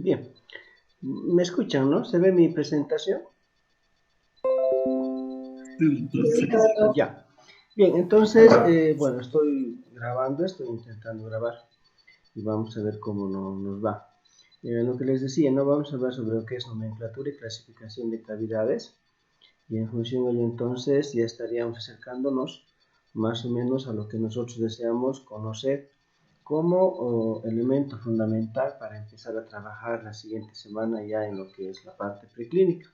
Bien, ¿me escuchan, no? ¿Se ve mi presentación? Sí, perfecto. Ya. Bien, entonces, bueno, estoy grabando, estoy intentando grabar y vamos a ver cómo nos va. Lo que les decía, no vamos a hablar sobre lo que es nomenclatura y clasificación de cavidades y en función de ello entonces ya estaríamos acercándonos más o menos a lo que nosotros deseamos conocer como elemento fundamental para empezar a trabajar la siguiente semana ya en lo que es la parte preclínica.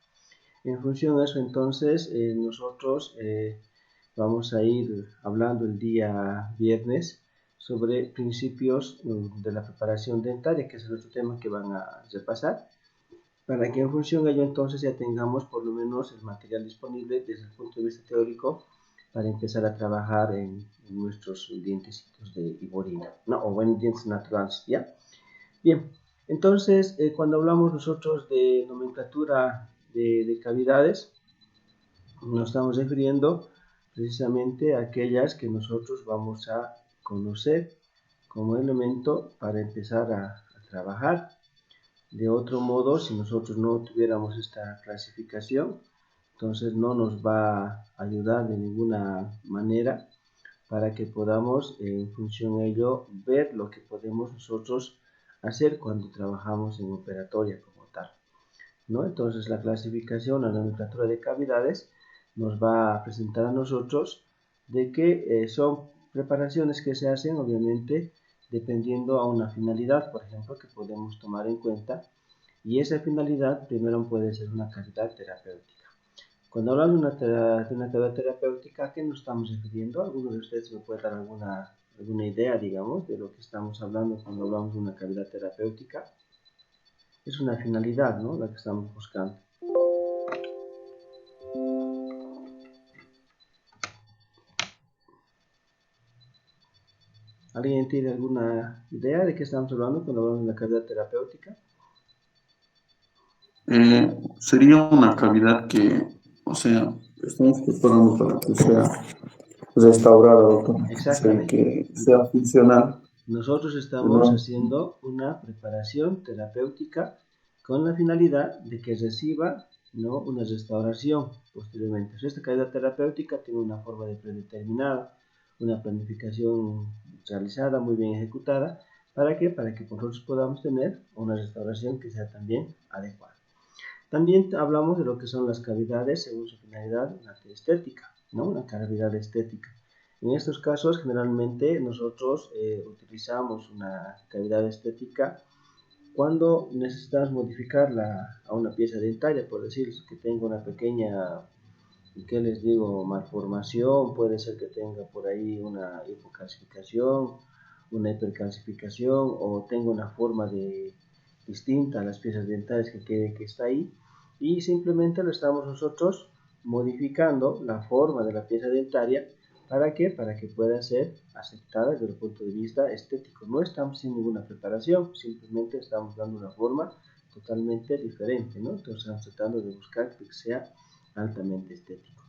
En función de eso, entonces, nosotros vamos a ir hablando el día viernes sobre principios de la preparación dentaria, que es el otro tema que van a repasar, para que en función de ello entonces ya tengamos por lo menos el material disponible desde el punto de vista teórico para empezar a trabajar en nuestros dientecitos de iborina, ¿no? O en dientes naturales, ¿ya? Bien, entonces, cuando hablamos nosotros de nomenclatura de cavidades, nos estamos refiriendo precisamente a aquellas que nosotros vamos a conocer como elemento para empezar a trabajar. De otro modo, si nosotros no tuviéramos esta clasificación, entonces no nos va a ayudar de ninguna manera para que podamos, en función de ello, ver lo que podemos nosotros hacer cuando trabajamos en operatoria como tal, ¿no? Entonces la clasificación, la nomenclatura de cavidades nos va a presentar a nosotros de que son preparaciones que se hacen obviamente dependiendo a una finalidad, por ejemplo, que podemos tomar en cuenta, y esa finalidad primero puede ser una cavidad terapéutica. Cuando hablamos de una cavidad terapéutica, ¿a qué nos estamos refiriendo? ¿Alguno de ustedes me puede dar alguna idea, digamos, de lo que estamos hablando cuando hablamos de una cavidad terapéutica? Es una finalidad, ¿no? La que estamos buscando. ¿Alguien tiene alguna idea de qué estamos hablando cuando hablamos de la cavidad terapéutica? Sería una cavidad que, o sea, estamos preparando para que sea restaurada, doctor. O sea, Exactamente. que sea funcional, Nosotros estamos ¿no? haciendo una preparación terapéutica con la finalidad de que reciba, ¿no?, una restauración posteriormente. Esta cavidad terapéutica tiene una forma de predeterminada, una planificación realizada, muy bien ejecutada. ¿Para qué? Para que nosotros podamos tener una restauración que sea también adecuada. También hablamos de lo que son las cavidades según su finalidad estética, ¿no? Una cavidad estética. En estos casos, generalmente nosotros utilizamos una cavidad estética cuando necesitamos modificarla a una pieza dentaria, por decir que tenga una pequeña, ¿qué les digo?, malformación, puede ser que tenga por ahí una hipocalcificación, una hipercalcificación o tenga una forma distinta a las piezas dentales que está ahí, y simplemente lo estamos nosotros modificando la forma de la pieza dentaria. ¿Para qué? Para que pueda ser aceptada desde el punto de vista estético. No estamos haciendo ninguna preparación, simplemente estamos dando una forma totalmente diferente, ¿no? Entonces estamos tratando de buscar que sea altamente estético.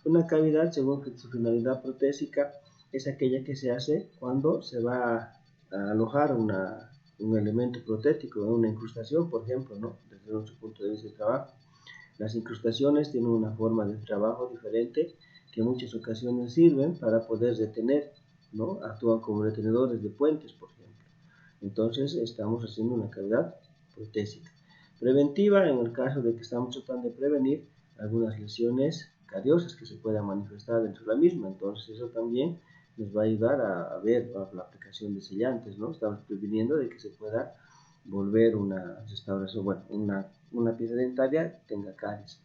Una cavidad, según su finalidad protésica, es aquella que se hace cuando se va a alojar un elemento protético, una incrustación, por ejemplo, ¿no?, desde nuestro punto de vista de trabajo. Las incrustaciones tienen una forma de trabajo diferente que en muchas ocasiones sirven para poder retener, ¿no? Actúan como retenedores de puentes, por ejemplo. Entonces estamos haciendo una cavidad protésica. Preventiva, en el caso de que estamos tratando de prevenir algunas lesiones cariosas que se puedan manifestar dentro de la misma. Entonces eso también nos va a ayudar a ver la aplicación de sellantes, ¿no? Estamos previniendo de que se pueda volver una restauración, bueno, una pieza dentaria tenga caries.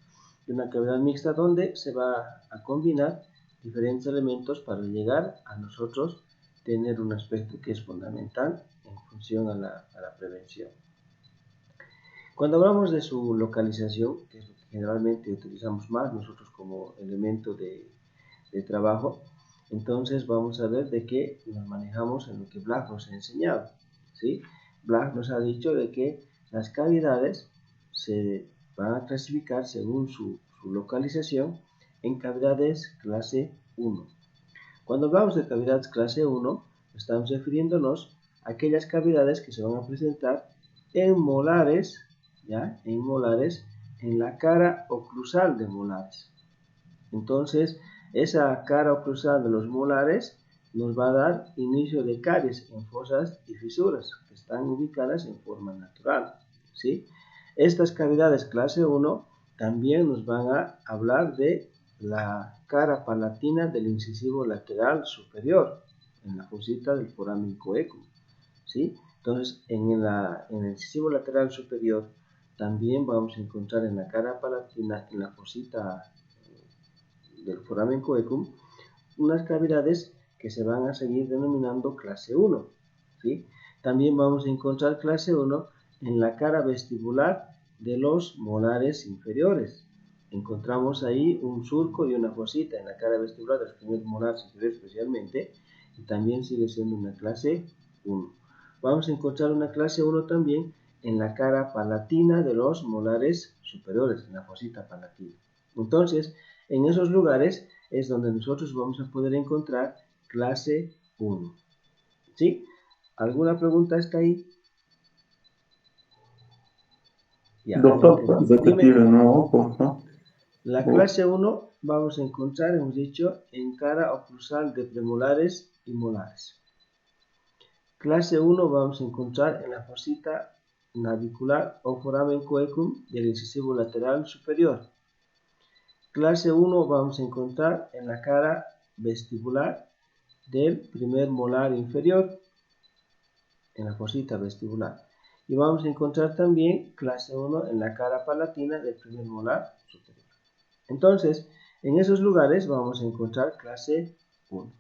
Y una cavidad mixta donde se va a combinar diferentes elementos para llegar a nosotros tener un aspecto que es fundamental en función a la prevención. Cuando hablamos de su localización, que es lo que generalmente utilizamos más nosotros como elemento de trabajo, entonces vamos a ver de qué nos manejamos en lo que Black nos ha enseñado, ¿sí? Black nos ha dicho de que las cavidades se van a clasificar según su localización en cavidades clase 1. Cuando hablamos de cavidades clase 1, estamos refiriéndonos a aquellas cavidades que se van a presentar en molares, ¿ya? En molares, en la cara oclusal de molares. Entonces, esa cara oclusal de los molares nos va a dar inicio de caries en fosas y fisuras que están ubicadas en forma natural, ¿sí? Estas cavidades clase 1 también nos van a hablar de la cara palatina del incisivo lateral superior, en la fosita del foramen coecum, ¿sí? Entonces, en el incisivo lateral superior también vamos a encontrar en la cara palatina, en la fosita del foramen coecum, unas cavidades que se van a seguir denominando clase 1, ¿sí? También vamos a encontrar clase 1 en la cara vestibular de los molares inferiores. Encontramos ahí un surco y una fosita en la cara vestibular de los primeros molares inferiores especialmente, y también sigue siendo una clase 1. Vamos a encontrar una clase 1 también en la cara palatina de los molares superiores, en la fosita palatina. Entonces, en esos lugares es donde nosotros vamos a poder encontrar clase 1. ¿Sí? ¿Alguna pregunta está ahí? Ya, Doctor, repetir de nuevo, por favor. La clase 1 vamos a encontrar, hemos dicho, en cara oclusal de premolares y molares. Clase 1 vamos a encontrar en la fosita navicular o foramen coecum del incisivo lateral superior. Clase 1 vamos a encontrar en la cara vestibular del primer molar inferior, en la fosita vestibular. Y vamos a encontrar también clase 1 en la cara palatina del primer molar superior. Entonces, en esos lugares vamos a encontrar clase 1.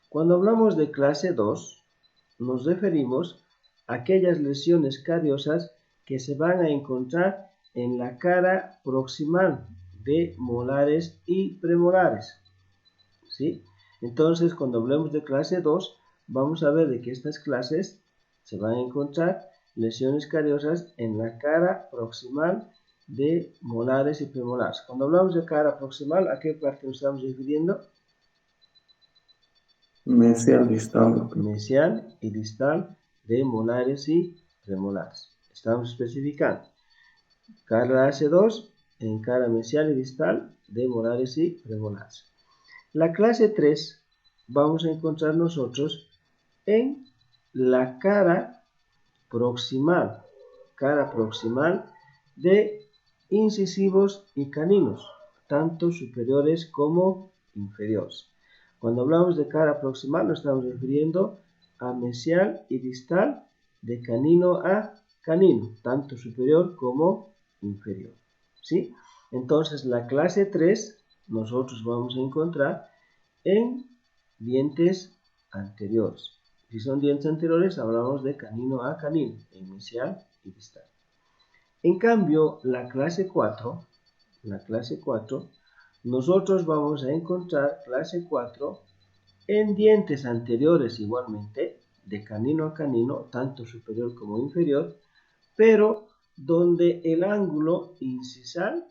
Cuando hablamos de clase 2, nos referimos a aquellas lesiones cariosas que se van a encontrar en la cara proximal de molares y premolares, ¿sí? Entonces, cuando hablemos de clase 2, vamos a ver de que estas clases se van a encontrar lesiones cariosas en la cara proximal de molares y premolares. Cuando hablamos de cara proximal, ¿a qué parte nos estamos refiriendo? Mesial distal. Mesial y distal de molares y premolares. Estamos especificando. Clase 2 en cara mesial y distal de molares y premolares. La clase 3 vamos a encontrar nosotros en la cara proximal de incisivos y caninos, tanto superiores como inferiores. Cuando hablamos de cara proximal nos estamos refiriendo a mesial y distal de canino a canino, tanto superior como inferior, ¿sí? Entonces la clase 3 nosotros vamos a encontrar en dientes anteriores. Si son dientes anteriores, hablamos de canino a canino, inicial y distal. En cambio, la clase 4, nosotros vamos a encontrar clase 4 en dientes anteriores igualmente, de canino a canino, tanto superior como inferior, pero donde el ángulo incisal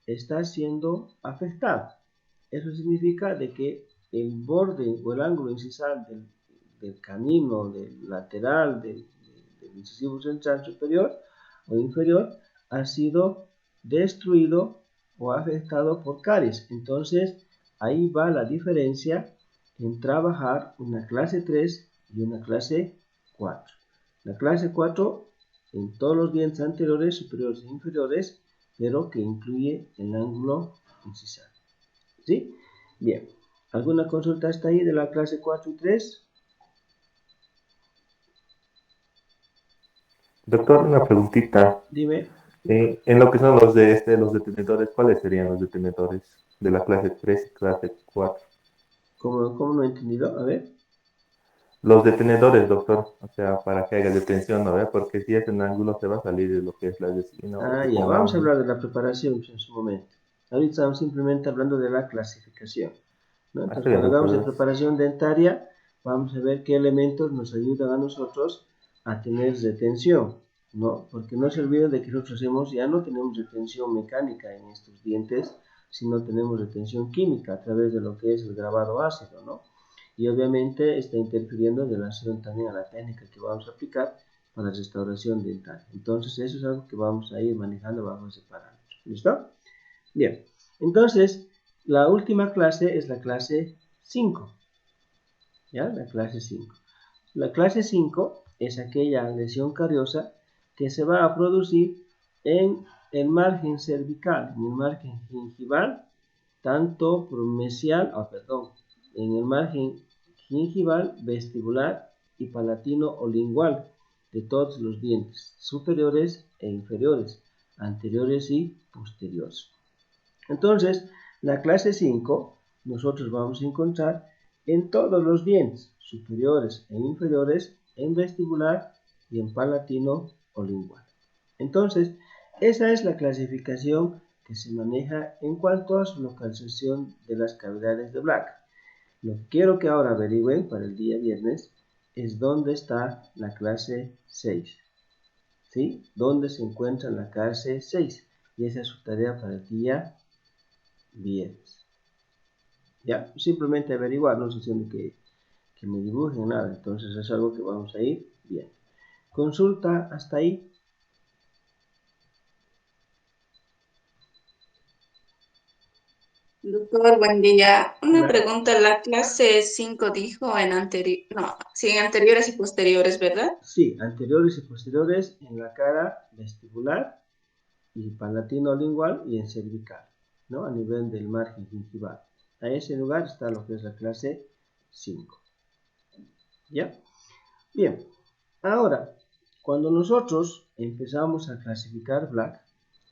está siendo afectado. Eso significa de que el borde o el ángulo incisal del canino, del lateral, del incisivo central superior o inferior, ha sido destruido o afectado por caries. Entonces, ahí va la diferencia en trabajar una clase 3 y una clase 4. La clase 4 en todos los dientes anteriores, superiores e inferiores, pero que incluye el ángulo incisal. ¿Sí? Bien. ¿Alguna consulta hasta ahí de la clase 4 y 3? Doctor, una preguntita. Dime. En lo que son los detenedores, ¿cuáles serían los detenedores de la clase 3 y clase 4? ¿Cómo no he entendido? A ver. Los detenedores, doctor, o sea, para que haga detención, ¿no? Porque si es en ángulo se va a salir de lo que es la esquina o Ya, con vamos a ángulo. hablar de la preparación en su momento. Ahorita estamos simplemente hablando de la clasificación, ¿no? Ah, Entonces, está bien, cuando hablamos de doctor. preparación dentaria, vamos a ver qué elementos nos ayudan a nosotros a tener retención, ¿no? Porque no se olviden de que nosotros ya no tenemos retención mecánica en estos dientes, sino tenemos retención química a través de lo que es el grabado ácido, ¿no? Y obviamente está interfiriendo en relación también a la técnica que vamos a aplicar, para restauración dental. Entonces, eso es algo que vamos a ir manejando bajo ese parámetro. ¿Listo? Bien. Entonces, la última clase es la clase 5. ¿Ya? La clase 5. La clase 5 es aquella lesión cariosa que se va a producir en el margen cervical, en el margen gingival, tanto mesial, en el margen gingival, vestibular y palatino o lingual de todos los dientes, superiores e inferiores, anteriores y posteriores. Entonces, la clase 5 nosotros vamos a encontrar en todos los dientes, superiores e inferiores, en vestibular y en palatino o lingual. Entonces, esa es la clasificación que se maneja en cuanto a su localización de las cavidades de Black. Lo que quiero que ahora averigüen para el día viernes es dónde está la clase 6. ¿Sí? ¿Dónde se encuentra la clase 6? Y esa es su tarea para el día viernes. Ya, simplemente averiguar, no estoy diciendo que me dibujen nada, entonces es algo que vamos a ir bien. Consulta hasta ahí. Doctor, buen día. Una La- pregunta, la clase 5 dijo en anterior, no, sí, en anteriores y posteriores, ¿verdad? Sí, anteriores y posteriores en la cara vestibular y palatino lingual y en cervical, ¿no? A nivel del margen gingival. A ese lugar está lo que es la clase 5. ¿Ya? Bien, ahora, cuando nosotros empezamos a clasificar Black,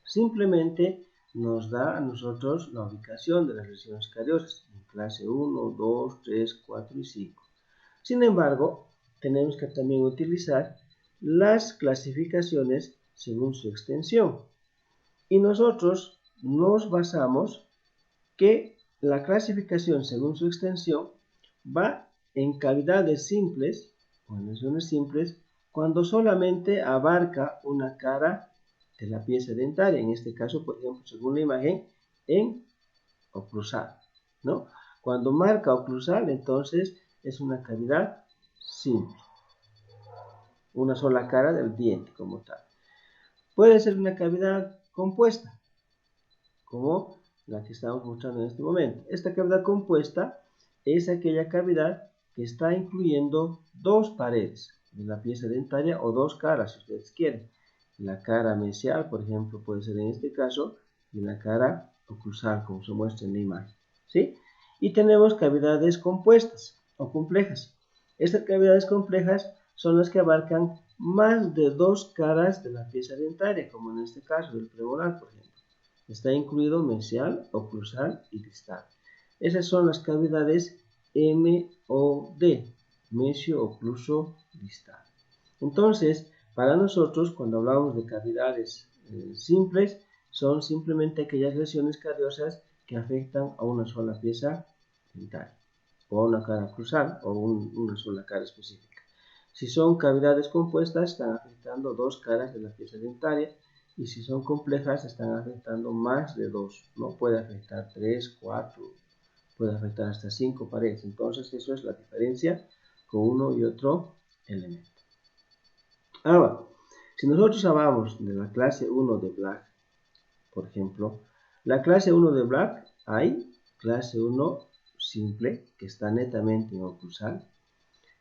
simplemente nos da a nosotros la ubicación de las lesiones cariosas en clase 1, 2, 3, 4 y 5. Sin embargo, tenemos que también utilizar las clasificaciones según su extensión. Y nosotros nos basamos que la clasificación según su extensión va en cavidades simples o en lesiones simples cuando solamente abarca una cara de la pieza dentaria, en este caso, por ejemplo, según la imagen, en oclusal, ¿no? Cuando marca oclusal, entonces es una cavidad simple, una sola cara del diente como tal. Puede ser una cavidad compuesta, como la que estamos mostrando en este momento. Esta cavidad compuesta es aquella cavidad que está incluyendo dos paredes de la pieza dentaria o dos caras, si ustedes quieren. La cara mesial, por ejemplo, puede ser en este caso, y la cara oclusal, como se muestra en la imagen. ¿Sí? Y tenemos cavidades compuestas o complejas. Estas cavidades complejas son las que abarcan más de dos caras de la pieza dentaria, como en este caso del premolar, por ejemplo. Está incluido mesial, oclusal y distal. Esas son las cavidades MOD, mesio, ocluso, distal. Entonces, para nosotros, cuando hablamos de cavidades simples, son simplemente aquellas lesiones cariosas que afectan a una sola pieza dental, o a una cara cruzal, o una sola cara específica. Si son cavidades compuestas, están afectando dos caras de la pieza dentaria, y si son complejas, están afectando más de dos, ¿no? Puede afectar 3, 4, puede afectar hasta 5 paredes. Entonces, eso es la diferencia con uno y otro elemento. Ahora, si nosotros hablamos de la clase 1 de Black, por ejemplo, la clase 1 de Black hay clase 1 simple, que está netamente en oclusal,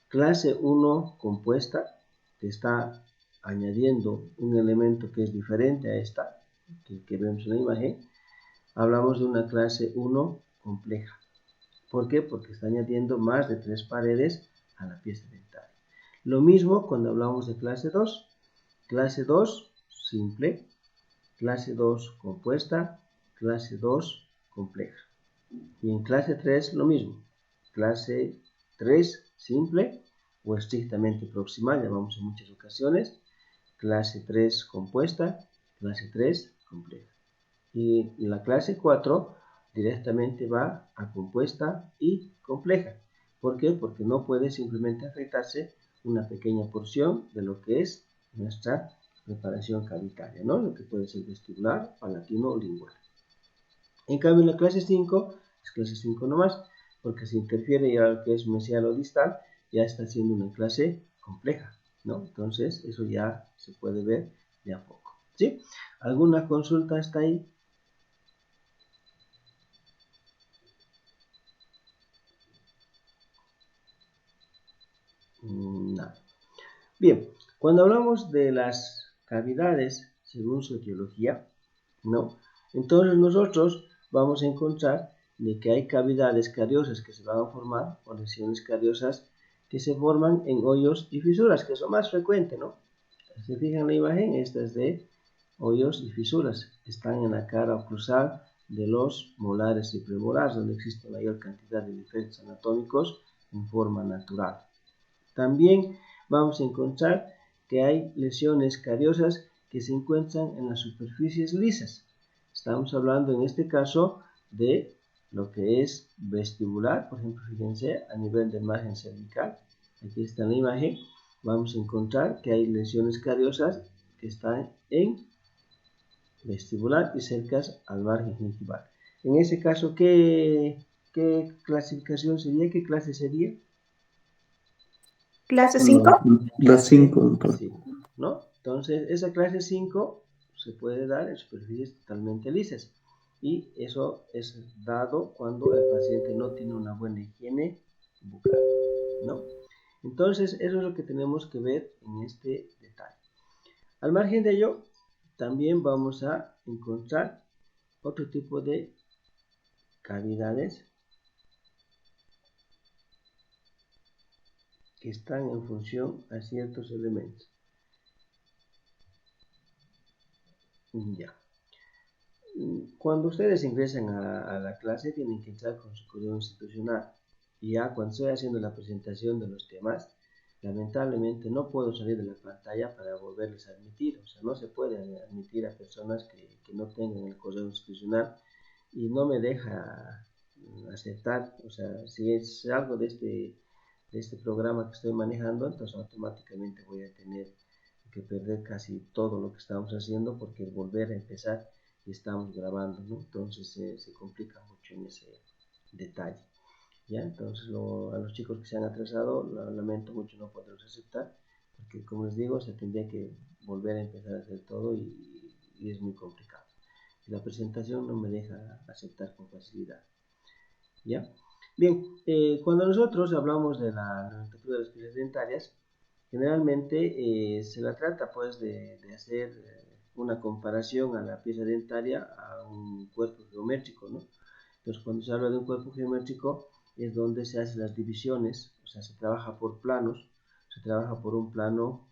clase 1 compuesta, que está añadiendo un elemento que es diferente a esta, que vemos en la imagen. Hablamos de una clase 1 compleja. ¿Por qué? Porque está añadiendo más de 3 paredes a la pieza dentaria. Lo mismo cuando hablamos de clase 2. Clase 2 simple, clase 2 compuesta, clase 2 compleja. Y en clase 3 lo mismo. Clase 3 simple o estrictamente proximal, llamamos en muchas ocasiones. Clase 3 compuesta, clase 3 compleja. Y la clase 4 directamente va a compuesta y compleja. ¿Por qué? Porque no puede simplemente afectarse una pequeña porción de lo que es nuestra preparación cavitaria, ¿no? Lo que puede ser vestibular, palatino o lingual. En cambio, en la clase 5 es clase 5 nomás, porque se interfiere ya lo que es mesial o distal, ya está siendo una clase compleja, ¿no? Entonces, eso ya se puede ver de a poco, ¿sí? ¿Alguna consulta hasta ahí? No. Bien, cuando hablamos de las cavidades, según su etiología, ¿no? Entonces nosotros vamos a encontrar de que hay cavidades cariosas que se van a formar o lesiones cariosas que se forman en hoyos y fisuras, que es lo más frecuente, ¿no? Se fijan en la imagen, esta es de hoyos y fisuras, están en la cara oclusal de los molares y premolares, donde existe mayor cantidad de defectos anatómicos en forma natural. También vamos a encontrar que hay lesiones cariosas que se encuentran en las superficies lisas. Estamos hablando en este caso de lo que es vestibular, por ejemplo, fíjense a nivel del margen cervical. Aquí está en la imagen, vamos a encontrar que hay lesiones cariosas que están en vestibular y cercas al margen gingival. En ese caso, ¿qué clasificación sería? ¿Qué clase sería? ¿Clase 5? Las 5, doctor. Sí, ¿no? Entonces, esa clase 5 se puede dar en superficies totalmente lisas. Y eso es dado cuando el paciente no tiene una buena higiene bucal, ¿no? Entonces, eso es lo que tenemos que ver en este detalle. Al margen de ello, también vamos a encontrar otro tipo de cavidades que están en función a ciertos elementos. Ya. Cuando ustedes ingresan a la clase tienen que entrar con su correo institucional y ya cuando estoy haciendo la presentación de los temas, lamentablemente no puedo salir de la pantalla para volverles a admitir, o sea, no se puede admitir a personas que no tengan el correo institucional y no me deja aceptar, o sea, si es algo de este programa que estoy manejando, entonces automáticamente voy a tener que perder casi todo lo que estamos haciendo porque volver a empezar y estamos grabando, ¿no? Entonces se complica mucho en ese detalle, ¿ya? Entonces a los chicos que se han atrasado, lamento mucho no poderlos aceptar porque como les digo, se tendría que volver a empezar a hacer todo y es muy complicado. Y la presentación no me deja aceptar con facilidad, ¿ya? Bien, cuando nosotros hablamos de la nomenclatura de las piezas dentarias, generalmente se la trata pues de hacer una comparación a la pieza dentaria a un cuerpo geométrico, ¿no? Entonces cuando se habla de un cuerpo geométrico es donde se hacen las divisiones, o sea, se trabaja por planos, se trabaja por un plano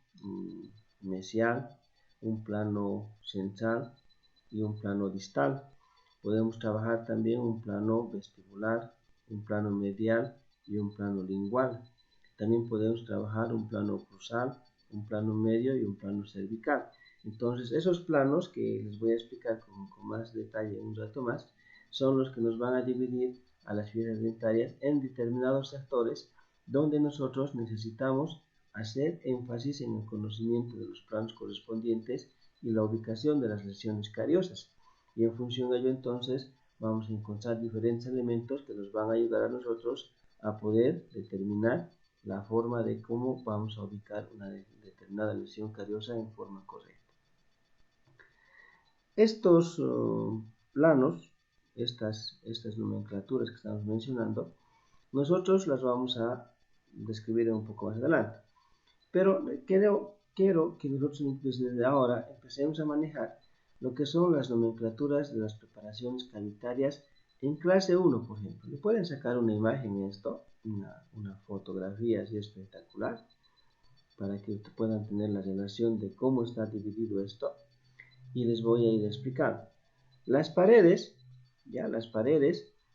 mesial, un plano central y un plano distal. Podemos trabajar también un plano vestibular, un plano medial y un plano lingual. También podemos trabajar un plano cruzal, un plano medio y un plano cervical. Entonces, esos planos que les voy a explicar con más detalle un rato más, son los que nos van a dividir a las piezas dentarias en determinados sectores donde nosotros necesitamos hacer énfasis en el conocimiento de los planos correspondientes y la ubicación de las lesiones cariosas. Y en función de ello, entonces, vamos a encontrar diferentes elementos que nos van a ayudar a nosotros a poder determinar la forma de cómo vamos a ubicar una determinada lesión cariosa en forma correcta. Estos planos, estas nomenclaturas que estamos mencionando, nosotros las vamos a describir un poco más adelante. Pero quiero que nosotros desde ahora empecemos a manejar lo que son las nomenclaturas de las preparaciones cavitarias en clase 1, por ejemplo. Le pueden sacar una imagen en esto, una fotografía así espectacular, para que puedan tener la relación de cómo está dividido esto. Y les voy a ir explicando. Las paredes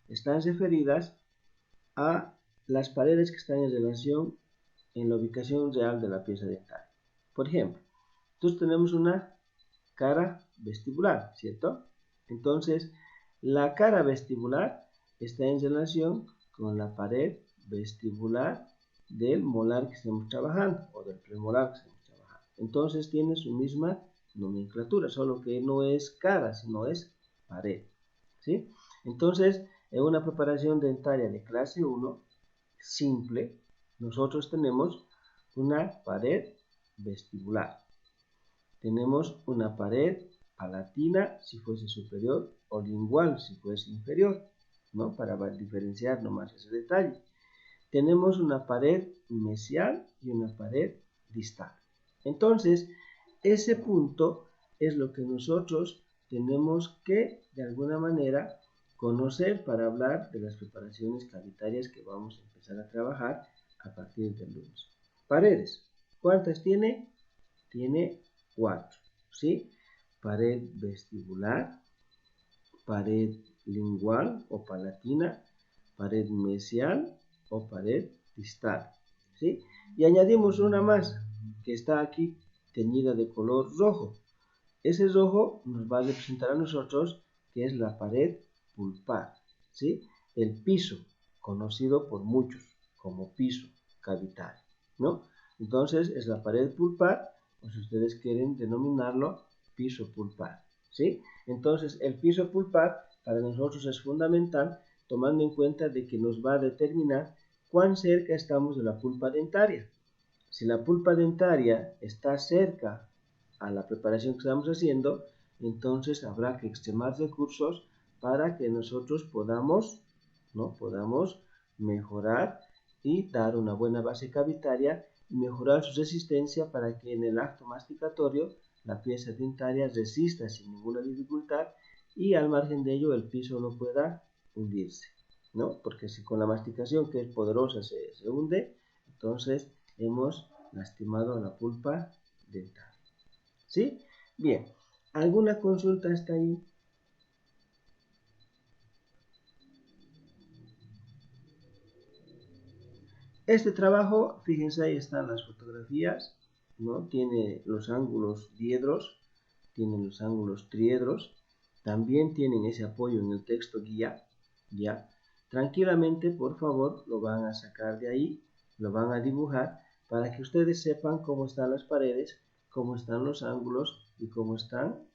están referidas a las paredes que están en relación en la ubicación real de la pieza dental. Por ejemplo, entonces tenemos una cara vestibular, ¿cierto? Entonces, la cara vestibular está en relación con la pared vestibular del molar que estamos trabajando o del premolar que estamos trabajando. Entonces tiene su misma nomenclatura, solo que no es cara, sino es pared, ¿sí? Entonces, en una preparación dentaria de clase 1 simple, nosotros tenemos una pared vestibular. Tenemos una pared palatina si fuese superior o lingual si fuese inferior, ¿no? Para diferenciar nomás ese detalle. Tenemos una pared mesial y una pared distal. Entonces, ese punto es lo que nosotros tenemos que, de alguna manera, conocer para hablar de las preparaciones cavitarias que vamos a empezar a trabajar a partir del lunes. Paredes. ¿Cuántas tiene? Tiene 4, ¿sí? Pared vestibular, pared lingual o palatina, pared mesial o pared distal, ¿sí? Y añadimos una más que está aquí teñida de color rojo. Ese rojo nos va a representar a nosotros que es la pared pulpar, ¿sí? El piso, conocido por muchos como piso cavitario, ¿no? Entonces es la pared pulpar, o si ustedes quieren denominarlo, piso pulpar, ¿sí? Entonces el piso pulpar para nosotros es fundamental, tomando en cuenta de que nos va a determinar cuán cerca estamos de la pulpa dentaria. Si la pulpa dentaria está cerca a la preparación que estamos haciendo, entonces habrá que extremar recursos para que nosotros podamos mejorar y dar una buena base cavitaria y mejorar su resistencia para que en el acto masticatorio la pieza dentaria resista sin ninguna dificultad y al margen de ello el piso no pueda hundirse, ¿no? Porque si con la masticación, que es poderosa, se hunde, entonces hemos lastimado a la pulpa dental, ¿sí? Bien, ¿alguna consulta hasta ahí? Este trabajo, fíjense, ahí están las fotografías, ¿no? Tiene los ángulos diedros, tiene los ángulos triedros, también tienen ese apoyo en el texto guía, ¿ya? Tranquilamente, por favor, lo van a sacar de ahí, lo van a dibujar para que ustedes sepan cómo están las paredes, cómo están los ángulos y cómo están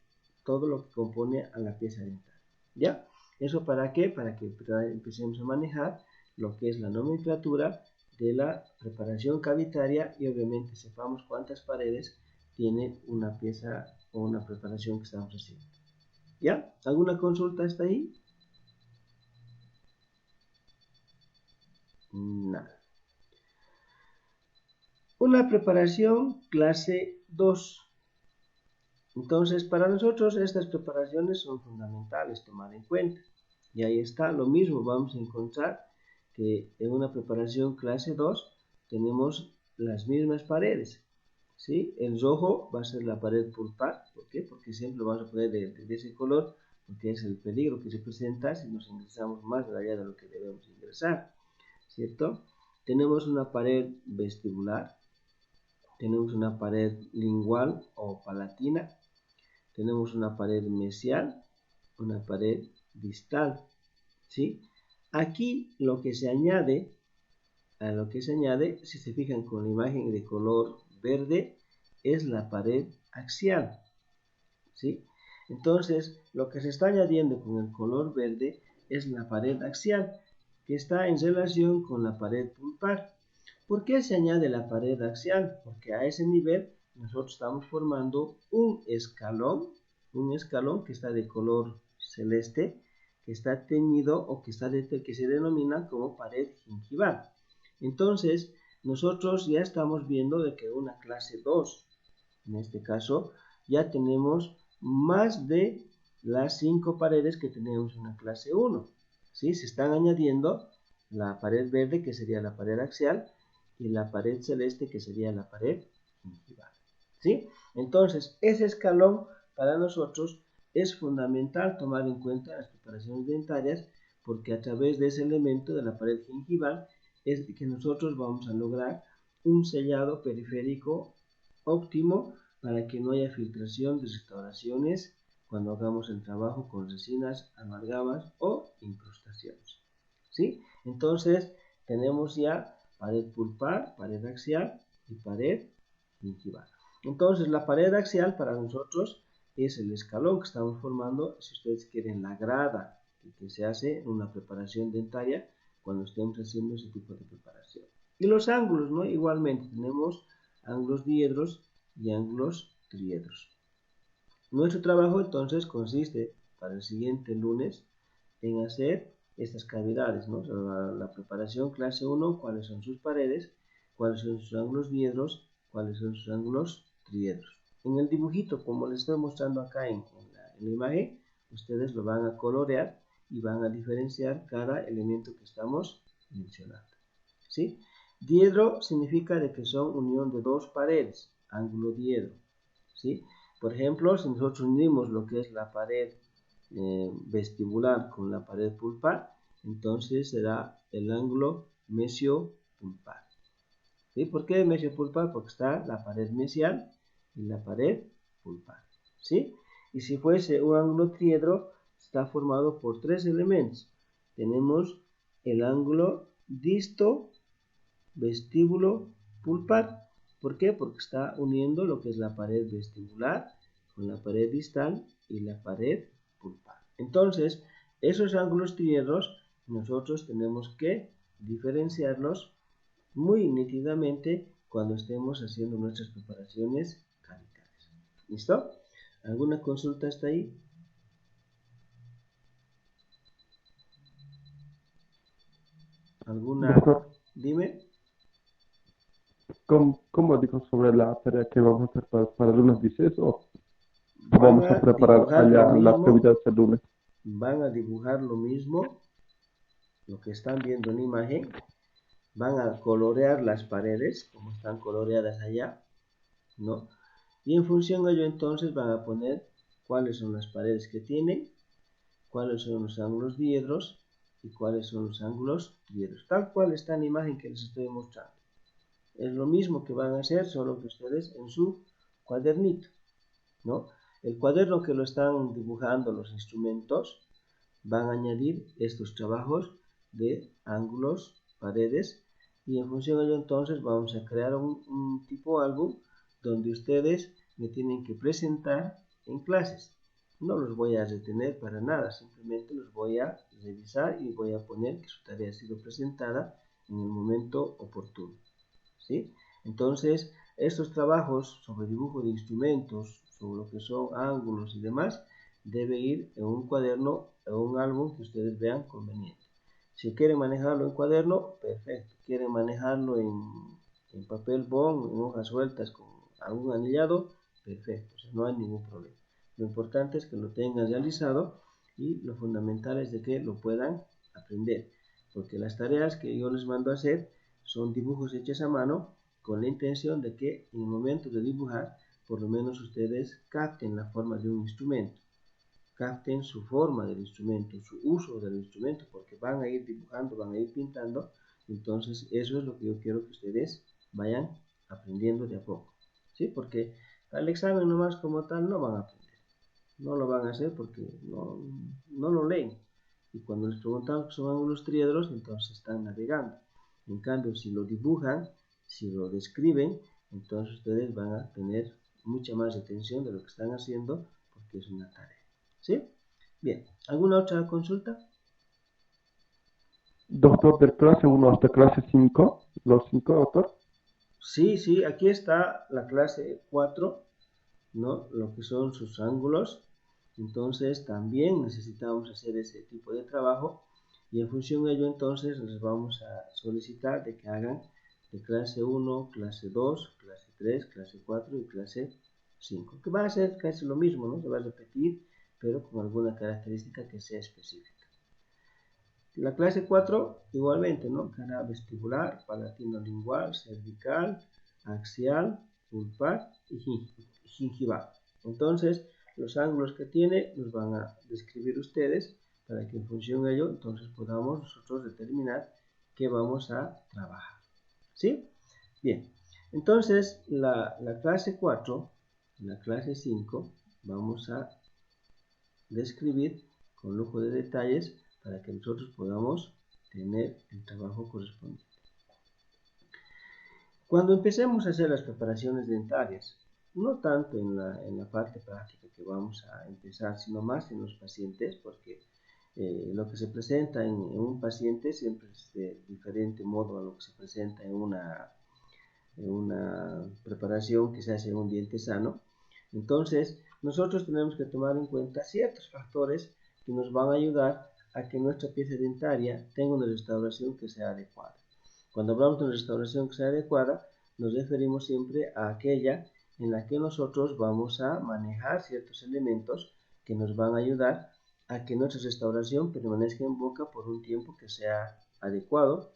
todo lo que compone a la pieza dental, ¿ya? ¿Eso para qué? Para que empecemos a manejar lo que es la nomenclatura de la preparación cavitaria y obviamente sepamos cuántas paredes tiene una pieza o una preparación que estamos haciendo. ¿Ya? ¿Alguna consulta hasta ahí? Nada. Una preparación clase 2. Entonces, para nosotros estas preparaciones son fundamentales tomar en cuenta. Y ahí está, lo mismo vamos a encontrar que en una preparación clase 2 tenemos las mismas paredes, ¿sí? El rojo va a ser la pared pulpar. ¿Por qué? Porque siempre lo vamos a poner de ese color, porque es el peligro que se presenta si nos ingresamos más allá de lo que debemos ingresar, ¿cierto? Tenemos una pared vestibular, tenemos una pared lingual o palatina, tenemos una pared mesial, una pared distal, ¿sí? Aquí lo que se añade, si se fijan con la imagen de color verde, es la pared axial, ¿sí? Entonces, lo que se está añadiendo con el color verde es la pared axial, que está en relación con la pared pulpar. ¿Por qué se añade la pared axial? Porque a ese nivel nosotros estamos formando un escalón que está de color celeste, que está teñido o que se denomina como pared gingival. Entonces, nosotros ya estamos viendo de que una clase 2, en este caso, ya tenemos más de las 5 paredes que tenemos en una clase 1. ¿Sí? Se están añadiendo la pared verde, que sería la pared axial, y la pared celeste, que sería la pared gingival, ¿sí? Entonces, ese escalón para nosotros es fundamental tomar en cuenta las preparaciones dentarias, porque a través de ese elemento de la pared gingival es que nosotros vamos a lograr un sellado periférico óptimo para que no haya filtración de restauraciones cuando hagamos el trabajo con resinas, amalgamas o incrustaciones, ¿sí? Entonces, tenemos ya pared pulpar, pared axial y pared gingival. Entonces, la pared axial para nosotros es el escalón que estamos formando, si ustedes quieren, la grada que se hace en una preparación dentaria cuando estemos haciendo ese tipo de preparación. Y los ángulos, ¿no? Igualmente, tenemos ángulos diedros y ángulos triedros. Nuestro trabajo entonces consiste para el siguiente lunes en hacer estas cavidades, ¿no? La preparación clase 1, cuáles son sus paredes, cuáles son sus ángulos diedros, cuáles son sus ángulos triedros. En el dibujito, como les estoy mostrando acá en la imagen, ustedes lo van a colorear y van a diferenciar cada elemento que estamos mencionando, ¿sí? Diedro significa de que son unión de dos paredes, ángulo diedro, ¿sí? Por ejemplo, si nosotros unimos lo que es la pared vestibular con la pared pulpar, entonces será el ángulo mesio-pulpar. ¿Sí? ¿Por qué mesio-pulpar? Porque está la pared mesial y la pared pulpar. ¿Sí? Y si fuese un ángulo triedro, está formado por tres elementos. Tenemos el ángulo disto, vestíbulo, pulpar. ¿Por qué? Porque está uniendo lo que es la pared vestibular con la pared distal y la pared pulpar. Entonces, esos ángulos triedros nosotros tenemos que diferenciarlos muy nítidamente cuando estemos haciendo nuestras preparaciones cavitales. ¿Listo? ¿Alguna consulta hasta ahí? ¿Alguna? Doctor, Dime. ¿cómo dijo sobre la tarea que vamos a hacer para el lunes? ¿Dice eso? ¿O Van vamos a a preparar dibujar lo allá la mismo, actividad del lunes? van a dibujar lo mismo, lo que están viendo en imagen, van a colorear las paredes, como están coloreadas allá, ¿no? Y en función de ello entonces van a poner cuáles son las paredes que tienen, cuáles son los ángulos diedros y cuáles son los ángulos triedros, tal cual está en la imagen que les estoy mostrando. Es lo mismo que van a hacer, solo que ustedes en su cuadernito, ¿no? El cuaderno que lo están dibujando los instrumentos van a añadir estos trabajos de ángulos, paredes, y en función de ello entonces vamos a crear un tipo álbum donde ustedes me tienen que presentar en clases. No los voy a retener para nada, simplemente los voy a revisar y voy a poner que su tarea ha sido presentada en el momento oportuno, ¿sí? Entonces, estos trabajos sobre dibujo de instrumentos, sobre lo que son ángulos y demás, debe ir en un cuaderno o un álbum que ustedes vean conveniente. Si quieren manejarlo en cuaderno, perfecto. Quieren manejarlo en papel bond, en hojas sueltas con algún anillado, perfecto. O sea, no hay ningún problema. Lo importante es que lo tengan realizado y lo fundamental es de que lo puedan aprender. Porque las tareas que yo les mando a hacer son dibujos hechos a mano con la intención de que en el momento de dibujar, por lo menos ustedes capten la forma de un instrumento, capten su forma del instrumento, su uso del instrumento, porque van a ir dibujando, van a ir pintando. Entonces eso es lo que yo quiero que ustedes vayan aprendiendo de a poco, ¿sí? Porque al examen nomás como tal no van a aprender, no lo van a hacer porque no lo leen. Y cuando les preguntamos que son ángulos triedros, entonces están navegando. En cambio, si lo dibujan, si lo describen, entonces ustedes van a tener mucha más atención de lo que están haciendo porque es una tarea. ¿Sí? Bien. ¿Alguna otra consulta? Doctor, del clase 1 hasta clase 5, los 5, doctor. Sí, aquí está la clase 4, ¿no? Lo que son sus ángulos. Entonces también necesitamos hacer ese tipo de trabajo y en función de ello entonces les vamos a solicitar de que hagan de clase 1, clase 2, clase 3, clase 4 y clase 5, que va a ser casi lo mismo, ¿no? Se va a repetir, pero con alguna característica que sea específica. La clase 4 igualmente, ¿no? Cara vestibular, palatino-lingual, cervical, axial, pulpar y gingival. Entonces, los ángulos que tiene los van a describir ustedes para que en función de ello entonces podamos nosotros determinar qué vamos a trabajar. ¿Sí? Bien. Entonces, la clase 4, la clase 5, vamos a describir con lujo de detalles para que nosotros podamos tener el trabajo correspondiente. Cuando empecemos a hacer las preparaciones dentarias, no tanto en la parte práctica que vamos a empezar, sino más en los pacientes, porque lo que se presenta en un paciente siempre es de diferente modo a lo que se presenta en una preparación que se hace en un diente sano. Entonces, nosotros tenemos que tomar en cuenta ciertos factores que nos van a ayudar a que nuestra pieza dentaria tenga una restauración que sea adecuada. Cuando hablamos de una restauración que sea adecuada, nos referimos siempre a aquella en la que nosotros vamos a manejar ciertos elementos que nos van a ayudar a que nuestra restauración permanezca en boca por un tiempo que sea adecuado,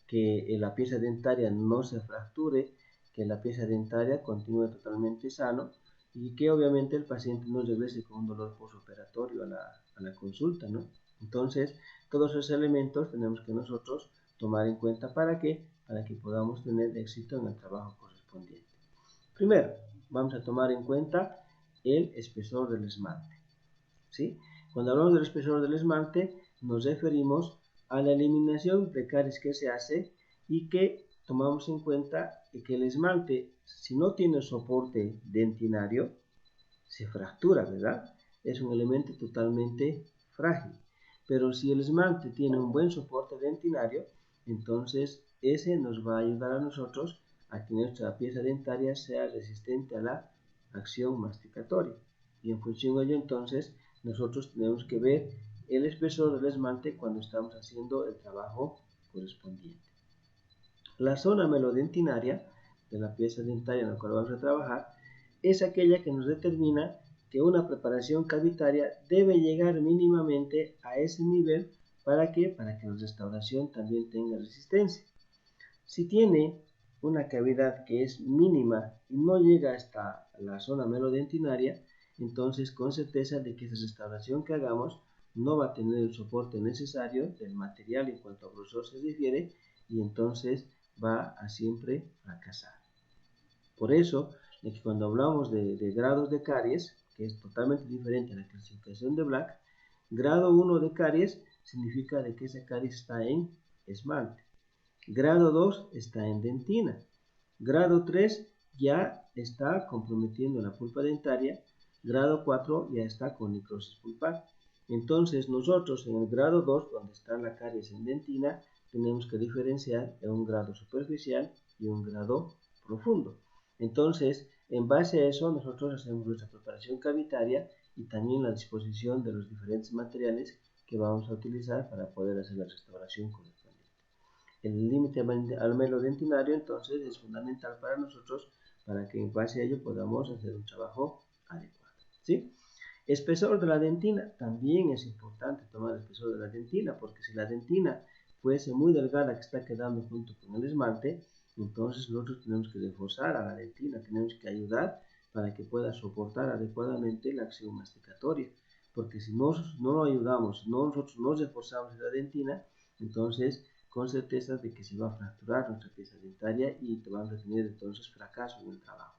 que la pieza dentaria no se fracture, que la pieza dentaria continúe totalmente sano y que obviamente el paciente no regrese con un dolor postoperatorio a la consulta, ¿no? Entonces, todos esos elementos tenemos que nosotros tomar en cuenta para que podamos tener éxito en el trabajo correspondiente. Primero, vamos a tomar en cuenta el espesor del esmalte, ¿sí? Cuando hablamos del espesor del esmalte, nos referimos a la eliminación de caries que se hace y que tomamos en cuenta que el esmalte, si no tiene soporte dentinario, se fractura, ¿verdad? Es un elemento totalmente frágil. Pero si el esmalte tiene un buen soporte dentinario, entonces ese nos va a ayudar a nosotros a que nuestra pieza dentaria sea resistente a la acción masticatoria. Y en función de ello, entonces, nosotros tenemos que ver el espesor del esmalte cuando estamos haciendo el trabajo correspondiente. La zona melodentinaria de la pieza dentaria en la cual vamos a trabajar es aquella que nos determina que una preparación cavitaria debe llegar mínimamente a ese nivel para que la restauración también tenga resistencia. Si tiene una cavidad que es mínima y no llega hasta la zona melodentinaria, entonces con certeza de que esa restauración que hagamos no va a tener el soporte necesario del material en cuanto a grosor se refiere y entonces va a siempre fracasar. Por eso, de que cuando hablamos de grados de caries, que es totalmente diferente a la clasificación de Black, grado 1 de caries significa de que esa caries está en esmalte. Grado 2 está en dentina. Grado 3 ya está comprometiendo la pulpa dentaria. Grado 4 ya está con necrosis pulpar. Entonces nosotros en el grado 2, donde está la caries en dentina, tenemos que diferenciar en un grado superficial y un grado profundo. Entonces, en base a eso, nosotros hacemos nuestra preparación cavitaria y también la disposición de los diferentes materiales que vamos a utilizar para poder hacer la restauración correspondiente. El límite al melodentinario entonces es fundamental para nosotros para que en base a ello podamos hacer un trabajo adecuado, ¿sí? Espesor de la dentina, también es importante tomar el espesor de la dentina porque si la dentina fuese muy delgada que está quedando junto con el esmalte, entonces nosotros tenemos que reforzar a la dentina, tenemos que ayudar para que pueda soportar adecuadamente la acción masticatoria, porque si no lo ayudamos, nosotros no reforzamos la dentina, entonces con certeza de que se va a fracturar nuestra pieza dentaria y vamos a tener entonces fracaso en el trabajo.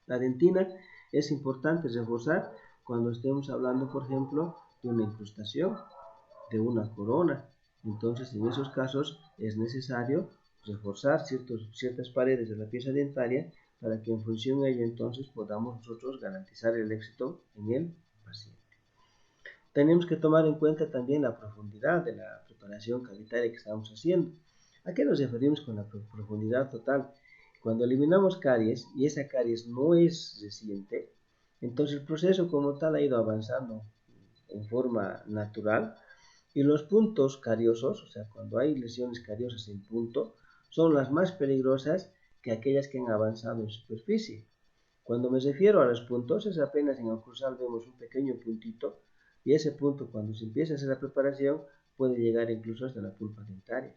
La dentina es importante reforzar cuando estemos hablando, por ejemplo, de una incrustación, de una corona. Entonces, en esos casos es necesario reforzar ciertas paredes de la pieza dentaria para que en función de ello entonces podamos nosotros garantizar el éxito en el paciente. Tenemos que tomar en cuenta también la profundidad de la preparación cavitaria que estamos haciendo. ¿A qué nos referimos con la profundidad total? Cuando eliminamos caries y esa caries no es reciente, entonces el proceso como tal ha ido avanzando en forma natural y los puntos cariosos, o sea, cuando hay lesiones cariosas en punto, son las más peligrosas que aquellas que han avanzado en superficie. Cuando me refiero a los puntos, es apenas en el occlusal vemos un pequeño puntito y ese punto cuando se empieza a hacer la preparación puede llegar incluso hasta la pulpa dentaria.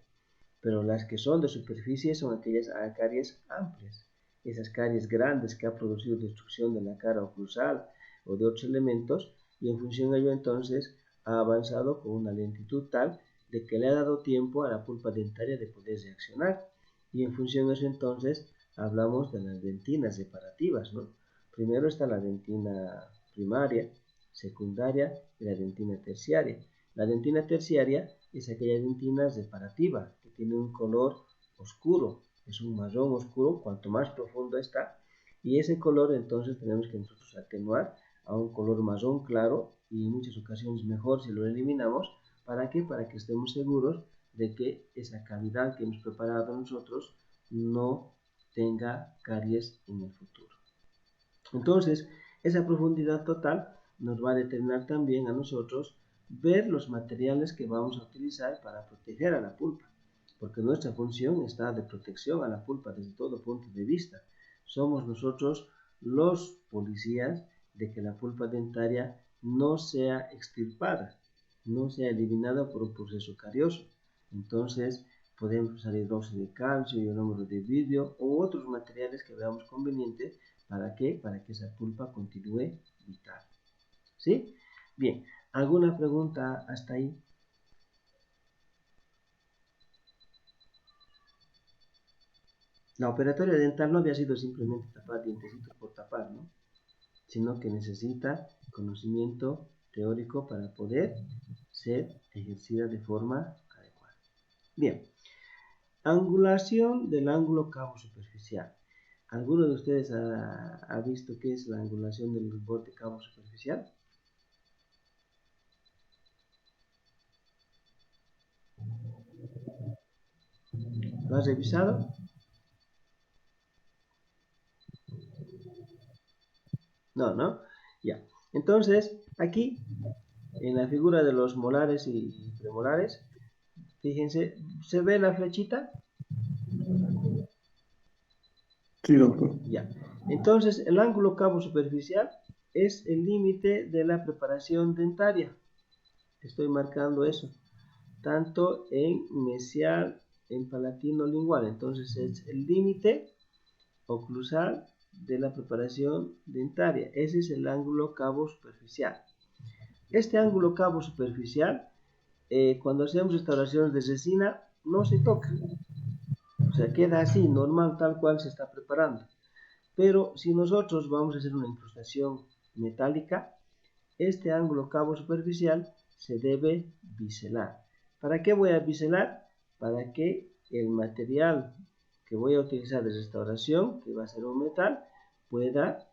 Pero las que son de superficie son aquellas caries amplias, esas caries grandes que ha producido destrucción de la cara oclusal o de otros elementos y en función de ello entonces ha avanzado con una lentitud tal de que le ha dado tiempo a la pulpa dentaria de poder reaccionar y en función de eso entonces hablamos de las dentinas separativas, ¿no? Primero está la dentina primaria, secundaria y la dentina terciaria. La dentina terciaria es aquella dentina separativa que tiene un color oscuro, es un marrón oscuro cuanto más profundo está y ese color entonces tenemos que nosotros atenuar a un color marrón claro y en muchas ocasiones mejor si lo eliminamos. ¿Para qué? Para que estemos seguros de que esa cavidad que hemos preparado nosotros no tenga caries en el futuro. Entonces, esa profundidad total nos va a determinar también a nosotros ver los materiales que vamos a utilizar para proteger a la pulpa, porque nuestra función está de protección a la pulpa desde todo punto de vista. Somos nosotros los policías de que la pulpa dentaria no sea extirpada, no sea eliminada por un proceso carioso. Entonces, podemos usar hidróxido de calcio, ionómero de vidrio u otros materiales que veamos convenientes. ¿Para qué? Para que esa pulpa continúe vital. ¿Sí? Bien, ¿alguna pregunta hasta ahí? La operatoria dental no había sido simplemente tapar dientecitos por tapar, ¿no? Sino que necesita conocimiento teórico para poder ser ejercida de forma adecuada. Bien, angulación del ángulo cabo superficial. ¿Alguno de ustedes ha visto qué es la angulación del borde cabo superficial? ¿Lo has revisado? No, ¿no? Ya. Entonces, aquí, en la figura de los molares y premolares, fíjense, ¿se ve la flechita? Sí, doctor. Ya. Entonces, el ángulo cabo superficial es el límite de la preparación dentaria. Estoy marcando eso. Tanto en mesial, en palatino lingual. Entonces, es el límite oclusal de la preparación dentaria. Ese es el ángulo cabo superficial. Este ángulo cabo superficial, cuando hacemos restauraciones de resina, no se toca. O sea, queda así, normal, tal cual se está preparando. Pero si nosotros vamos a hacer una incrustación metálica, este ángulo cabo superficial se debe biselar. ¿Para qué voy a biselar? Para que el material que voy a utilizar de restauración, que va a ser un metal, pueda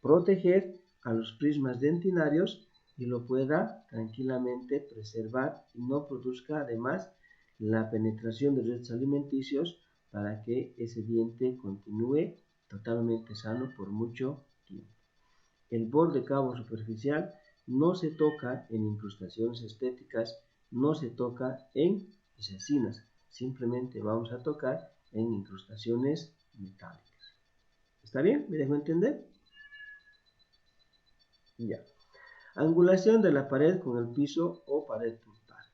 proteger a los prismas dentinarios y lo pueda tranquilamente preservar y no produzca además la penetración de restos alimenticios para que ese diente continúe totalmente sano por mucho tiempo. El borde cabo superficial no se toca en incrustaciones estéticas, no se toca en resinas, simplemente vamos a tocar en incrustaciones metálicas. ¿Está bien? ¿Me dejo entender? Ya. Angulación de la pared con el piso o pared puntal.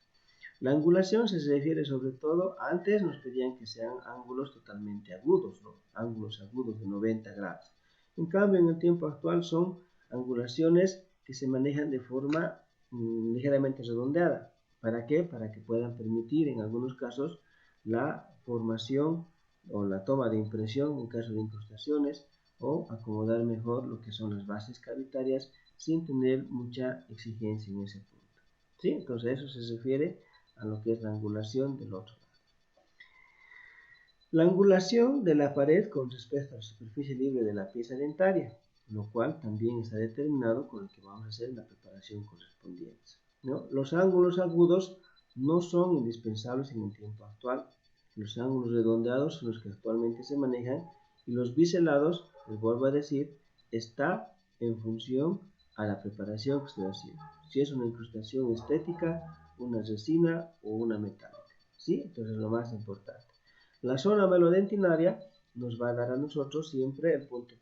La angulación se refiere sobre todo, antes nos pedían que sean ángulos totalmente agudos, ¿no? Ángulos agudos de 90 grados. En cambio, en el tiempo actual son angulaciones que se manejan de forma ligeramente redondeada. ¿Para qué? Para que puedan permitir en algunos casos la formación o la toma de impresión en caso de incrustaciones o acomodar mejor lo que son las bases cavitarias sin tener mucha exigencia en ese punto. ¿Sí? Entonces eso se refiere a lo que es la angulación del otro lado. La angulación de la pared con respecto a la superficie libre de la pieza dentaria, lo cual también está determinado con el que vamos a hacer la preparación correspondiente, ¿no? Los ángulos agudos no son indispensables en el tiempo actual. Los ángulos redondeados son los que actualmente se manejan y los biselados, les vuelvo a decir, está en función a la preparación que estoy haciendo. Si es una incrustación estética, una resina o una metálica. ¿Sí? Entonces es lo más importante. La zona melodentinaria nos va a dar a nosotros siempre el punto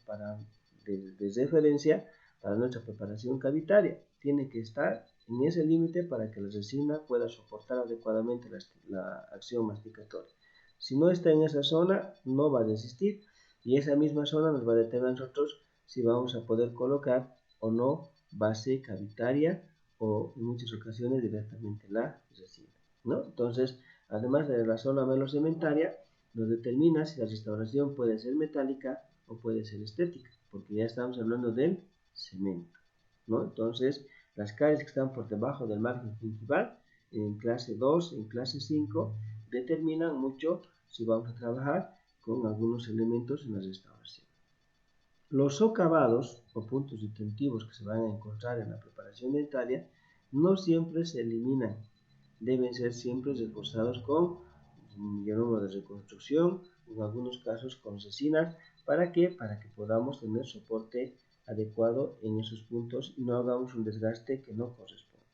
de referencia para nuestra preparación cavitaria. Tiene que estar en ese límite para que la resina pueda soportar adecuadamente la acción masticatoria. Si no está en esa zona, no va a resistir y esa misma zona nos va a determinar a nosotros si vamos a poder colocar o no base cavitaria o en muchas ocasiones directamente la resina, ¿no? Entonces, además de la zona melocementaria, nos determina si la restauración puede ser metálica o puede ser estética, porque ya estamos hablando del cemento, ¿no? Entonces, las caries que están por debajo del margen gingival, en clase 2, en clase 5, determinan mucho si vamos a trabajar con algunos elementos en la restauración. Los socavados o puntos distintivos que se van a encontrar en la preparación dentaria no siempre se eliminan, deben ser siempre reforzados con ionómero de reconstrucción en algunos casos con resina. ¿Para qué? Para que podamos tener soporte adecuado en esos puntos y no hagamos un desgaste que no corresponde.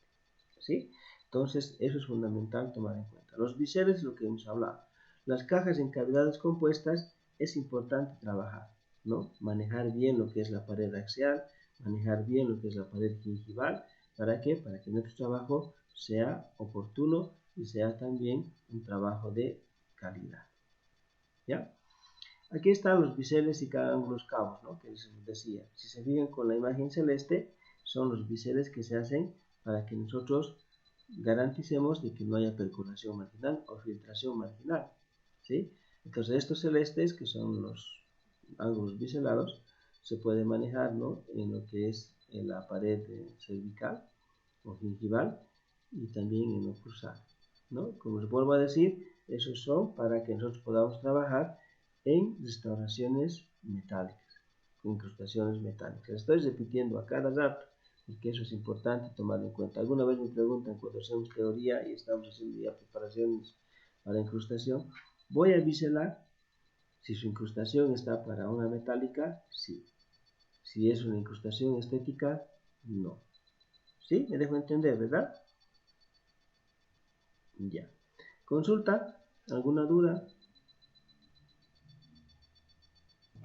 ¿Sí? Entonces, eso es fundamental tomar en cuenta. Los biseles, lo que hemos hablado. Las cajas en cavidades compuestas es importante trabajar, ¿no? Manejar bien lo que es la pared axial, manejar bien lo que es la pared gingival. ¿Para qué? Para que nuestro trabajo sea oportuno y sea también un trabajo de calidad. ¿Ya? Aquí están los biseles y cada ángulos cabos, ¿no? Que les decía. Si se fijan con la imagen celeste, son los biseles que se hacen para que nosotros garanticemos de que no haya percolación marginal o filtración marginal, ¿sí? Entonces estos celestes, que son los ángulos biselados, se puede manejar, ¿no? En lo que es en la pared cervical o gingival y también en lo cruzado, ¿no? Como les vuelvo a decir, esos son para que nosotros podamos trabajar en restauraciones metálicas, incrustaciones metálicas. Estoy repitiendo a cada rato porque eso es importante tomar en cuenta. Alguna vez me preguntan cuando hacemos teoría y estamos haciendo ya preparaciones para incrustación, ¿voy a biselar? Si su incrustación está para una metálica, sí. Si es una incrustación estética, no. ¿Sí? ¿Me dejo entender, verdad? Ya. ¿Consulta? ¿Alguna duda?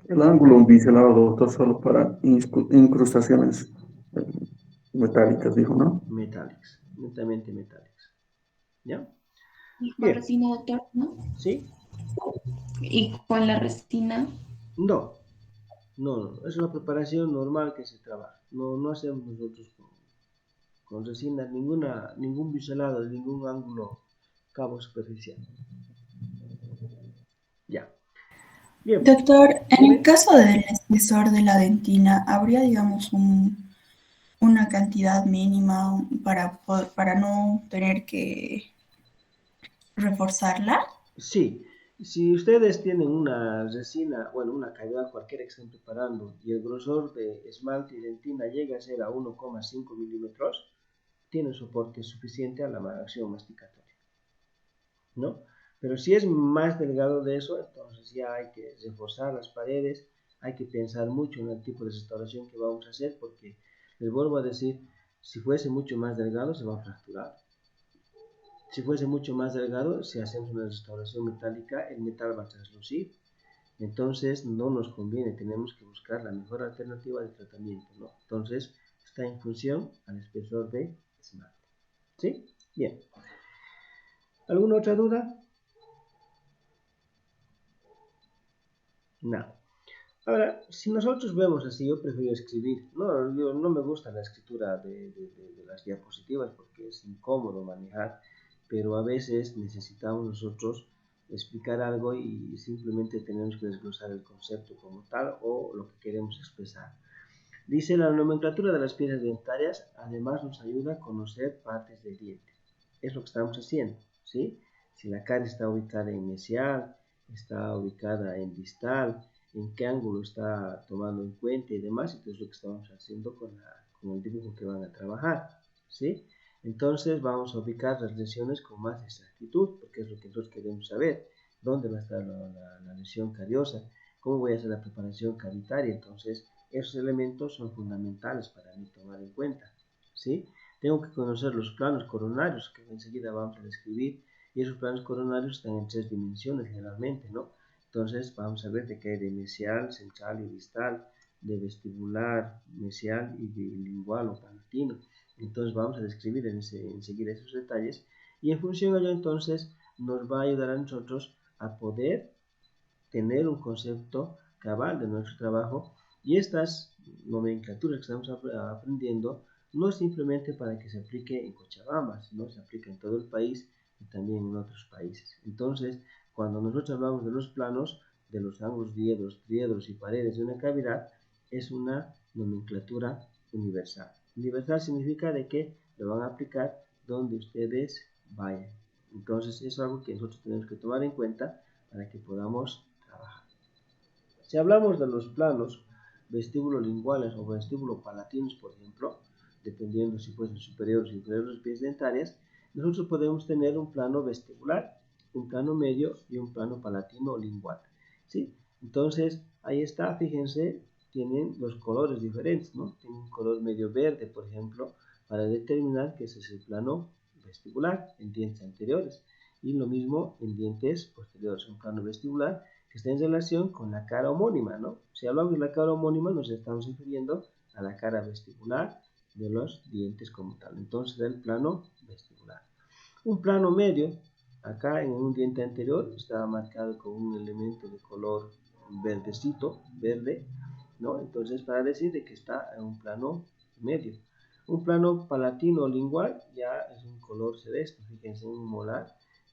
El ángulo biselado, doctor, solo para incrustaciones metálicas, dijo, ¿no? Metálicas, netamente metálicas. ¿Ya? Y con Bien. resina, doctor, ¿no? ¿Sí? Y con la resina. No. No. Es una preparación normal que se trabaja. No hacemos nosotros con resina ningún biselado, ningún ángulo cabo superficial. Ya. Bien. Doctor, en el Dime. caso del espesor de la dentina, ¿habría, digamos, una cantidad mínima para no tener que reforzarla? Sí. Si ustedes tienen una resina, bueno, una calidad cualquiera que estén preparando y el grosor de esmalte y dentina llega a ser a 1,5 milímetros, tiene soporte suficiente a la acción masticatoria, ¿no? Pero si es más delgado de eso, entonces ya hay que reforzar las paredes, hay que pensar mucho en el tipo de restauración que vamos a hacer, porque les vuelvo a decir, si fuese mucho más delgado se va a fracturar. Si fuese mucho más delgado, si hacemos una restauración metálica, el metal va a traslucir. Entonces no nos conviene, tenemos que buscar la mejor alternativa de tratamiento, ¿no? Entonces está en función al espesor de esmalte. ¿Sí? Bien. ¿Alguna otra duda? Nada. Ahora, si nosotros vemos así, yo prefiero escribir. No, yo no me gusta la escritura de las diapositivas porque es incómodo manejar, pero a veces necesitamos nosotros explicar algo y simplemente tenemos que desglosar el concepto como tal o lo que queremos expresar. Dice, la nomenclatura de las piezas dentarias además nos ayuda a conocer partes del diente. Es lo que estamos haciendo, ¿sí? Si la caries está ubicada en mesial, está ubicada en distal, en qué ángulo está tomando en cuenta y demás, entonces lo que estamos haciendo con el dibujo que van a trabajar, ¿sí? Entonces vamos a ubicar las lesiones con más exactitud, porque es lo que nosotros queremos saber, dónde va a estar la lesión cariosa, cómo voy a hacer la preparación cavitaria. Entonces esos elementos son fundamentales para mí tomar en cuenta, ¿sí? Tengo que conocer los planos coronarios, que enseguida vamos a describir, y esos planos coronarios están en 3 dimensiones generalmente, ¿no? Entonces vamos a ver de qué hay de mesial, central y distal, de vestibular, mesial y de lingual o palatino. Entonces vamos a describir enseguida esos detalles y en función de ello entonces nos va a ayudar a nosotros a poder tener un concepto cabal de nuestro trabajo y estas nomenclaturas que estamos aprendiendo no es simplemente para que se aplique en Cochabamba, sino se aplica en todo el país y también en otros países. Entonces, cuando nosotros hablamos de los planos, de los ángulos diedros, triedros y paredes de una cavidad, es una nomenclatura universal. Universal significa de que lo van a aplicar donde ustedes vayan. Entonces, es algo que nosotros tenemos que tomar en cuenta para que podamos trabajar. Si hablamos de los planos vestíbulo linguales o vestíbulo palatinos, por ejemplo, dependiendo si fuesen superiores o inferiores pies dentarias, nosotros podemos tener un plano vestibular, un plano medio y un plano palatino o lingual. ¿sí? Entonces, ahí está, fíjense, tienen los colores diferentes, ¿no? Tienen un color medio verde, por ejemplo, para determinar que ese es el plano vestibular en dientes anteriores. Y lo mismo en dientes posteriores, un plano vestibular que está en relación con la cara homónima, ¿no? Si hablamos de la cara homónima, nos estamos refiriendo a la cara vestibular de los dientes como tal. Entonces, el plano vestibular. Un plano medio, acá en un diente anterior, está marcado con un elemento de color verdecito, verde, ¿no? Entonces, para decir de que está en un plano medio. Un plano palatino lingual ya es un color celeste, fíjense, un molar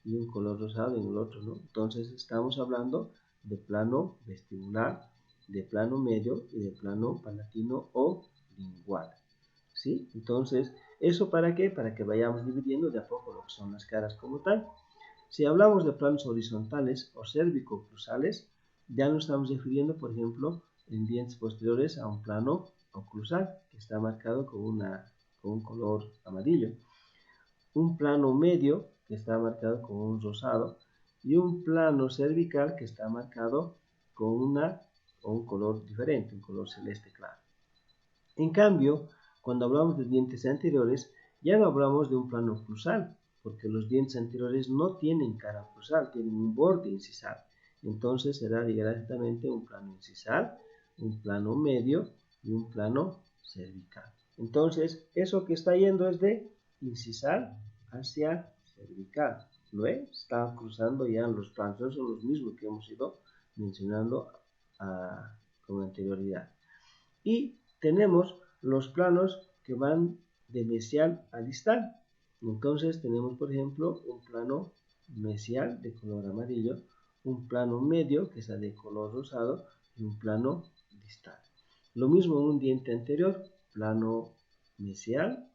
y un color rosado en el otro, ¿no? Entonces, estamos hablando de plano vestibular, de plano medio y de plano palatino o lingual, ¿sí? Entonces, ¿eso para qué? Para que vayamos dividiendo de a poco lo que son las caras como tal. Si hablamos de planos horizontales o cérvico-oclusales, ya nos estamos refiriendo, por ejemplo, en dientes posteriores a un plano oclusal que está marcado con un color amarillo, un plano medio que está marcado con un rosado y un plano cervical que está marcado con un color diferente, un color celeste claro. En cambio, cuando hablamos de dientes anteriores, ya no hablamos de un plano oclusal, porque los dientes anteriores no tienen cara oclusal, tienen un borde incisal. Entonces será directamente un plano incisal, un plano medio y un plano cervical. Entonces, eso que está yendo es de incisal hacia cervical. ¿Lo ves? Están cruzando ya los planos, son los mismos que hemos ido mencionando con anterioridad. Y tenemos los planos que van de mesial a distal. Entonces tenemos, por ejemplo, un plano mesial de color amarillo, un plano medio que está de color rosado y un plano distal. Lo mismo en un diente anterior, plano mesial,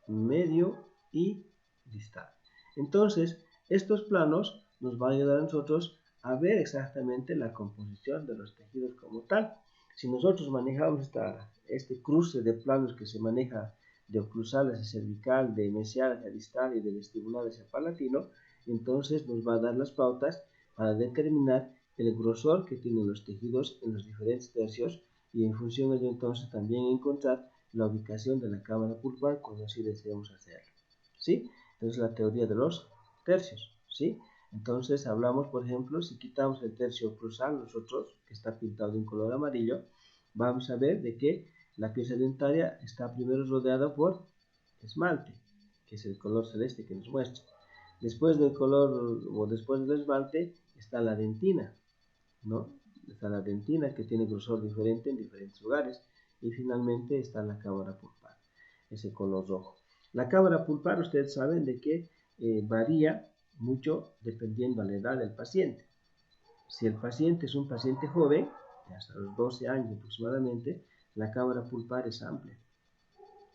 medio y distal. Entonces, estos planos nos van a ayudar a nosotros a ver exactamente la composición de los tejidos como tal. Si nosotros manejamos este cruce de planos que se maneja de oclusal hacia cervical, de mesial hacia distal y de vestibular hacia palatino, entonces nos va a dar las pautas para determinar el grosor que tienen los tejidos en los diferentes tercios y en función de ello entonces también encontrar la ubicación de la cámara pulpar cuando así deseemos hacerlo, ¿sí? Entonces la teoría de los tercios, ¿sí? Entonces hablamos, por ejemplo, si quitamos el tercio oclusal, nosotros, que está pintado de un color amarillo, vamos a ver de que la pieza dentaria está primero rodeada por esmalte, que es el color celeste que nos muestra. Después del color, o después del esmalte, está la dentina, ¿no? Está la dentina que tiene grosor diferente en diferentes lugares. Y finalmente está la cámara pulpar, ese color rojo. La cámara pulpar, ustedes saben de que varía mucho dependiendo a la edad del paciente. Si el paciente es un paciente joven, hasta los 12 años aproximadamente, la cámara pulpar es amplia.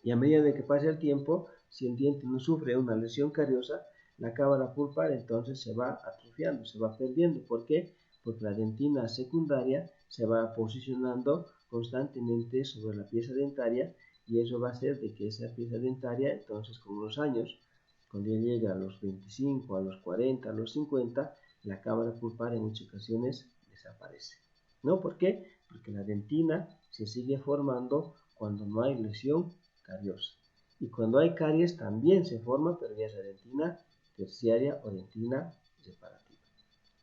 Y a medida de que pase el tiempo, si el diente no sufre una lesión cariosa, la cámara pulpar entonces se va atrofiando, se va perdiendo. ¿Por qué? Porque la dentina secundaria se va posicionando constantemente sobre la pieza dentaria y eso va a hacer de que esa pieza dentaria, entonces con los años, cuando ya llega a los 25, a los 40, a los 50, la cámara pulpar en muchas ocasiones desaparece. ¿No? ¿Por qué? Porque la dentina se sigue formando cuando no hay lesión cariosa. Y cuando hay caries también se forma, pero ya es la dentina terciaria o dentina reparativa.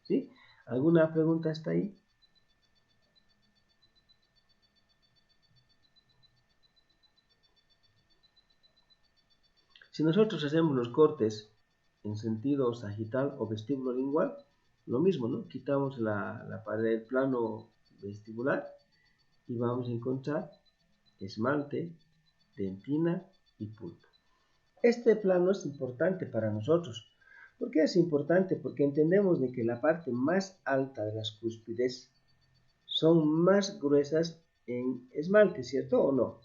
¿Sí? ¿Alguna pregunta hasta ahí? Si nosotros hacemos los cortes en sentido sagital o vestíbulo lingual, lo mismo, ¿no? Quitamos la pared del plano vestibular y vamos a encontrar esmalte, dentina y pulpa. Este plano es importante para nosotros. ¿Por qué es importante? Porque entendemos de que la parte más alta de las cúspides son más gruesas en esmalte, ¿cierto o no?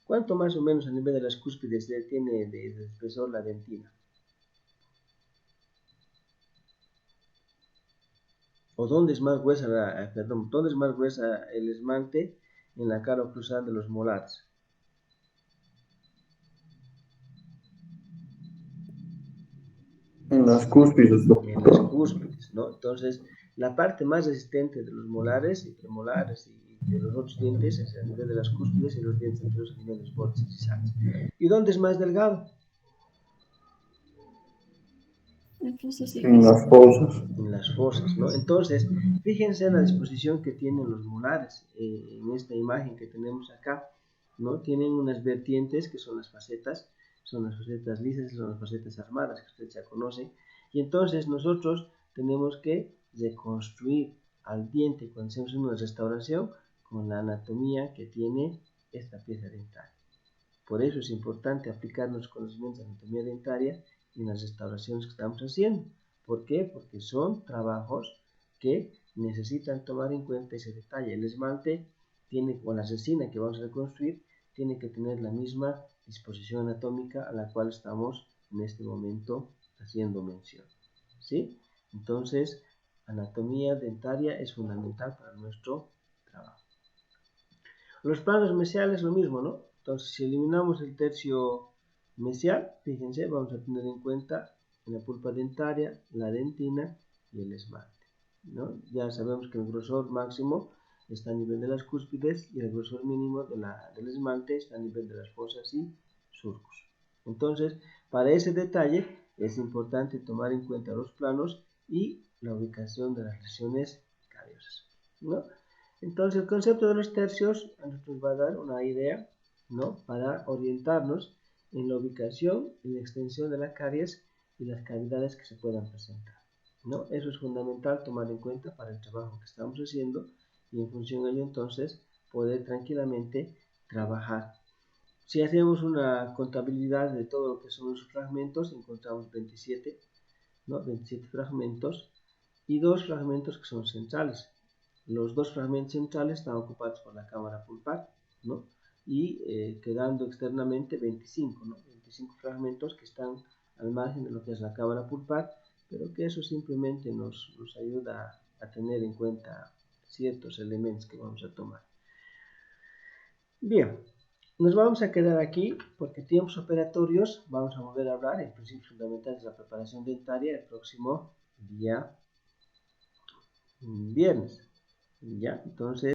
¿Cuánto más o menos a nivel de las cúspides tiene de espesor la dentina? ¿O dónde es más gruesa dónde es más gruesa el esmalte en la cara oclusal de los molares? En las cúspides, En las cúspides, ¿no? Entonces, La parte más resistente de los molares y premolares y de los otros dientes es a nivel de las cúspides y los dientes enteros a nivel de los bordes incisales. ¿Y dónde es más delgado? En las fosas. En las fosas, ¿no? Entonces, fíjense en la disposición que tienen los molares en esta imagen que tenemos acá, ¿no? Tienen unas vertientes que son las facetas lisas y son las facetas armadas que ustedes ya conocen, y entonces nosotros tenemos que reconstruir al diente cuando hacemos una restauración con la anatomía que tiene esta pieza dentaria. Por eso es importante aplicar los conocimientos de anatomía dentaria en las restauraciones que estamos haciendo. ¿Por qué? Porque son trabajos que necesitan tomar en cuenta ese detalle. El esmalte tiene, o la resina que vamos a reconstruir, tiene que tener la misma disposición anatómica a la cual estamos en este momento haciendo mención. ¿Sí? Entonces, anatomía dentaria es fundamental para nuestro trabajo. Los planos mesiales lo mismo, ¿no? Entonces, si eliminamos el tercio mesial, fíjense, vamos a tener en cuenta la pulpa dentaria, la dentina y el esmalte, ¿no? Ya sabemos que el grosor máximo está a nivel de las cúspides y el grosor mínimo del esmalte está a nivel de las fosas y surcos. Entonces, para ese detalle es importante tomar en cuenta los planos y la ubicación de las lesiones cariosas, ¿no? Entonces, el concepto de los tercios nos va a dar una idea, ¿no? Para orientarnos en la ubicación y la extensión de la caries y las cavidades que se puedan presentar, ¿no? Eso es fundamental tomar en cuenta para el trabajo que estamos haciendo y en función de ello entonces poder tranquilamente trabajar. Si hacemos una contabilidad de todo lo que son los fragmentos, encontramos 27, ¿no? 27 fragmentos y 2 fragmentos que son centrales. Los 2 fragmentos centrales están ocupados por la cámara pulpar, ¿no? Y quedando externamente 25, ¿no? 25 fragmentos que están al margen de lo que es la cámara pulpar, pero que eso simplemente nos ayuda a tener en cuenta ciertos elementos que vamos a tomar. Bien, nos vamos a quedar aquí porque tiempos operatorios vamos a volver a hablar en principios fundamentales de la preparación dentaria el próximo día viernes. Ya, entonces